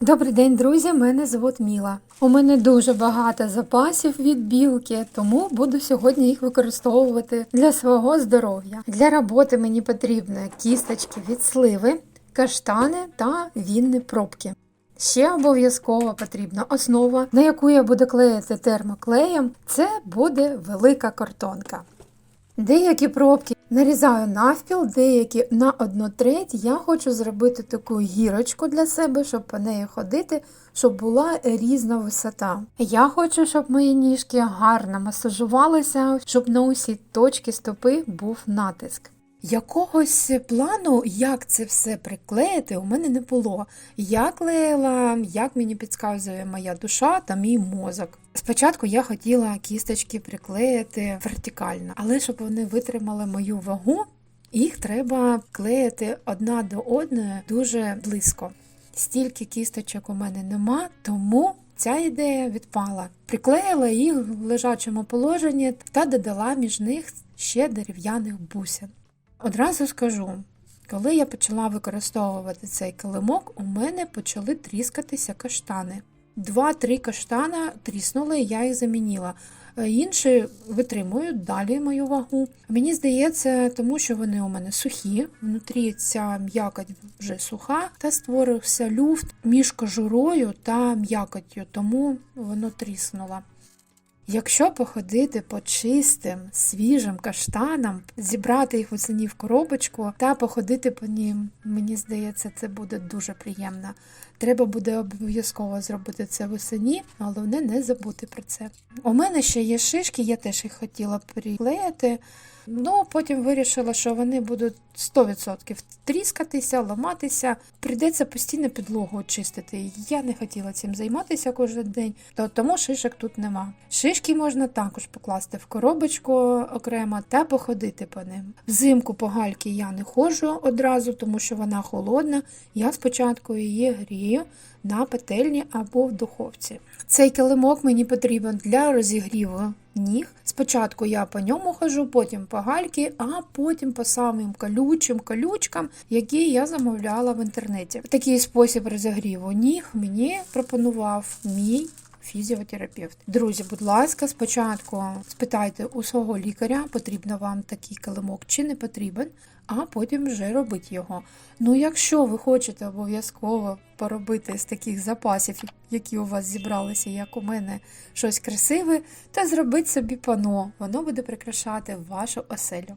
Добрий день, друзі! Мене звуть Міла. У мене дуже багато запасів від білки, тому буду сьогодні їх використовувати для свого здоров'я. Для роботи мені потрібні кісточки від сливи, каштани та вінні пробки. Ще обов'язково потрібна основа, на яку я буду клеїти термоклеєм. Це буде велика картонка. Деякі пробки нарізаю навпіл, деякі на 1/3. Я хочу зробити таку гірочку для себе, щоб по неї ходити, щоб була різна висота. Я хочу, щоб мої ніжки гарно масажувалися, щоб на усі точки стопи був натиск. Якогось плану, як це все приклеїти, у мене не було. Я клеїла, як мені підказує моя душа та мій мозок. Спочатку я хотіла кісточки приклеїти вертикально, але щоб вони витримали мою вагу, їх треба клеїти одна до одної дуже близько. Стільки кісточок у мене нема, тому ця ідея відпала. Приклеїла їх в лежачому положенні та додала між них ще дерев'яних бусин. Одразу скажу, коли я почала використовувати цей килимок, у мене почали тріскатися каштани. 2-3 каштана тріснули, я їх замінила. Інші витримують далі мою вагу. Мені здається, тому що вони у мене сухі, внутрі ця м'якоть вже суха, та створився люфт між кожурою та м'якоттю, тому воно тріснуло. Якщо походити по чистим, свіжим каштанам, зібрати їх восени в коробочку та походити по ним, мені здається, це буде дуже приємно. Треба буде обов'язково зробити це восени, головне не забути про це. У мене ще є шишки, я теж їх хотіла приклеїти, але потім вирішила, що вони будуть 100% тріскатися, ламатися. Прийдеться постійно підлогу очистити. Я не хотіла цим займатися кожен день, тому шишок тут нема. Шишки можна також покласти в коробочку окремо та походити по ним. Взимку по гальки я не ходжу одразу, тому що вона холодна. Я спочатку її грію на пательні або в духовці. Цей килимок мені потрібен для розігріву ніг. Спочатку я по ньому хожу, потім по гальки, а потім по самим колючкам, які я замовляла в інтернеті. Такий спосіб розігріву ніг мені пропонував мій фізіотерапевт. Друзі, будь ласка, спочатку спитайте у свого лікаря, потрібен вам такий килимок чи не потрібен, а потім вже робіть його. Якщо ви хочете обов'язково поробити з таких запасів, які у вас зібралися, як у мене, щось красиве, то зробіть собі панно, воно буде прикрашати вашу оселю.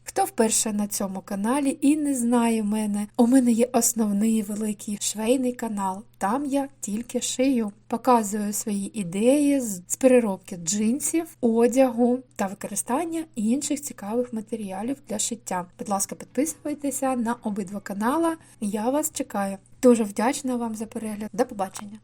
Хто вперше на цьому каналі і не знає мене, у мене є основний великий швейний канал. Там я тільки шию. Показую свої ідеї з переробки джинсів, одягу та використання інших цікавих матеріалів для шиття. Будь ласка, підписуйтеся на обидва канали, я вас чекаю. Дуже вдячна вам за перегляд. До побачення!